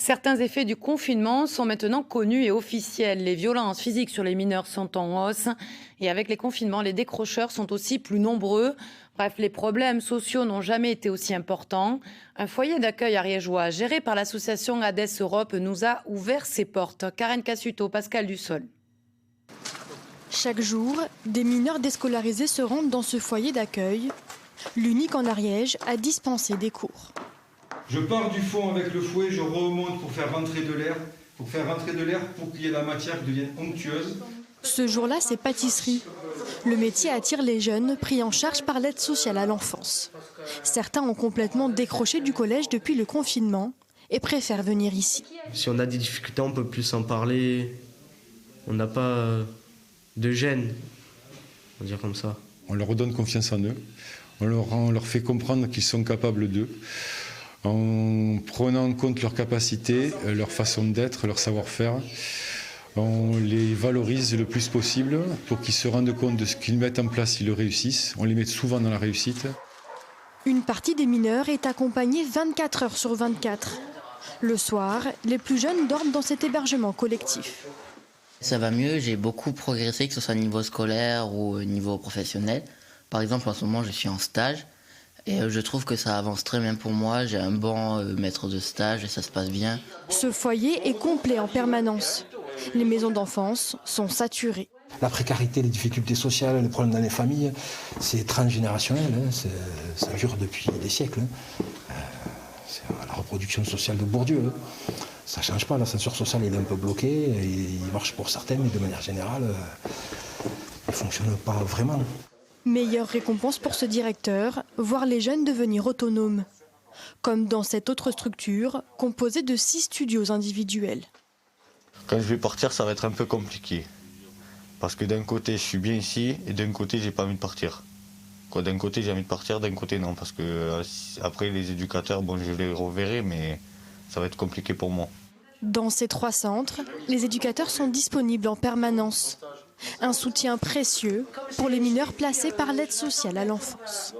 Certains effets du confinement sont maintenant connus et officiels. Les violences physiques sur les mineurs sont en hausse et avec les confinements, les décrocheurs sont aussi plus nombreux. Bref, les problèmes sociaux n'ont jamais été aussi importants. Un foyer d'accueil ariégeois géré par l'association ADES Europe nous a ouvert ses portes. Karen Cassuto, Pascal Dussol. Chaque jour, des mineurs déscolarisés se rendent dans ce foyer d'accueil, l'unique en Ariège à dispenser des cours. Je pars du fond avec le fouet, je remonte pour faire rentrer de l'air, pour qu'il y ait la matière qui devienne onctueuse. Ce jour-là, c'est pâtisserie. Le métier attire les jeunes pris en charge par l'aide sociale à l'enfance. Certains ont complètement décroché du collège depuis le confinement et préfèrent venir ici. Si on a des difficultés, on peut plus en parler. On n'a pas de gêne, on va dire comme ça. On leur redonne confiance en eux. On leur fait comprendre qu'ils sont capables d'eux. En prenant en compte leurs capacités, leur façon d'être, leur savoir-faire, on les valorise le plus possible pour qu'ils se rendent compte de ce qu'ils mettent en place, ils le réussissent. On les met souvent dans la réussite. Une partie des mineurs est accompagnée 24 heures sur 24. Le soir, les plus jeunes dorment dans cet hébergement collectif. Ça va mieux, j'ai beaucoup progressé, que ce soit au niveau scolaire ou au niveau professionnel. Par exemple, en ce moment, je suis en stage. Et je trouve que ça avance très bien pour moi. J'ai un bon maître de stage et ça se passe bien. Ce foyer est complet en permanence. Les maisons d'enfance sont saturées. La précarité, les difficultés sociales, les problèmes dans les familles, c'est transgénérationnel. Ça dure depuis des siècles. C'est la reproduction sociale de Bourdieu. Ça ne change pas. L'ascenseur social il est un peu bloqué. Il marche pour certains, mais de manière générale, il ne fonctionne pas vraiment. Meilleure récompense pour ce directeur, voir les jeunes devenir autonomes. Comme dans cette autre structure, composée de 6 studios individuels. Quand je vais partir, ça va être un peu compliqué. Parce que d'un côté, je suis bien ici, et d'un côté, j'ai pas envie de partir. D'un côté, j'ai envie de partir, d'un côté, non. Parce que après, les éducateurs, bon, je les reverrai, mais ça va être compliqué pour moi. Dans ces 3 centres, les éducateurs sont disponibles en permanence. Un soutien précieux pour les mineurs placés par l'aide sociale à l'enfance.